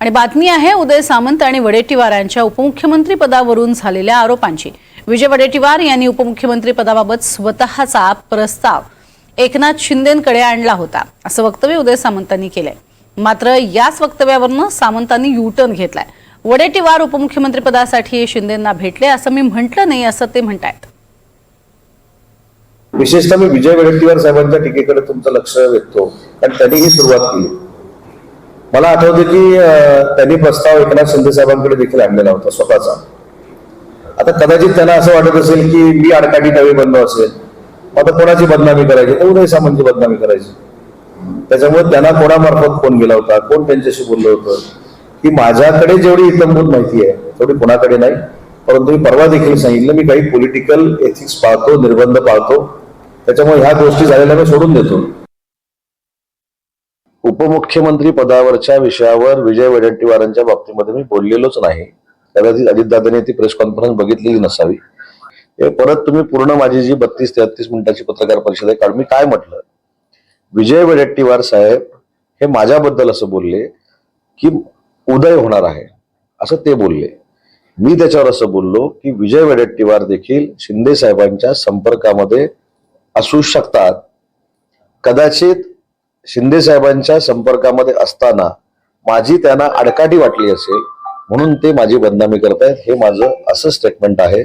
आणि बातमी आहे उदय सामंत आणि वडेट्टीवार यांच्या उपमुख्यमंत्री पदावरून झालेल्या आरोपांची। विजय वडेट्टीवार यांनी उपमुख्यमंत्री पदाबाबत स्वतःचा प्रस्ताव एकनाथ शिंदेंकडे आणला होता असं वक्तव्य उदय सामंतांनी केलंय। मात्र याच वक्तव्यावरून सामंतांनी यू-टर्न घेतलाय। वडेट्टीवार उपमुख्यमंत्री पदासाठी शिंदेंना भेटले असं मी म्हटलं नाही असं ते म्हणतायत। विशेषतः मी विजय वडेट्टीवार साहेबांच्या टीकेकडे तुमचं लक्ष वेधतो कारण त्यांनी ही सुरुवात केली। मला आठवते की त्यांनी प्रस्ताव एकनाथ शिंदे साहेबांकडे देखील आणलेला होता स्वतःचा। आता कदाचित त्यांना असं वाटत असेल की मी आडकाठी नवी बंद असेल, आता कोणाची बदनामी करायची, तर उदय सामंतची बदनामी करायची। त्याच्यामुळे त्यांना कोणामार्फत फोन गेला होता, कोण त्यांच्याशी बोललं होतं, की माझ्याकडे जेवढी इतंभूत माहिती आहे तेवढी कोणाकडे नाही। परंतु मी परवा देखील सांगितलं मी काही पॉलिटिकल एथिक्स पाळतो, निर्बंध पाळतो, त्याच्यामुळे ह्या गोष्टी झालेल्या मी सोडून देतो। उपमुख्यमंत्री पदावरच्या विषयावर विजय वडेट्टीवारांच्या बाबतीमध्ये मी बोललेलोच नाही। कदाचित अजितदादांनी ती प्रेस कॉन्फरन्स बघितलेली नसावी। परत तुम्ही पूर्ण माझी जी 32-33 मिनिटाची पत्रकार परिषद आहे कारण मी काय म्हटलं, विजय वडेट्टीवार साहेब हे माझ्याबद्दल असं बोलले की उदय होणार आहे असं ते बोलले। मी त्याच्यावर असं बोललो की विजय वडेट्टीवार देखील शिंदे साहेबांच्या संपर्कामध्ये असू शकतात। कदाचित शिंदे साहेबांच्या संपर्कामध्ये असताना माझी त्यांना आडकाठी वाटली असेल म्हणून ते माझी बदनामी करतायत, हे माझं असं स्टेटमेंट आहे।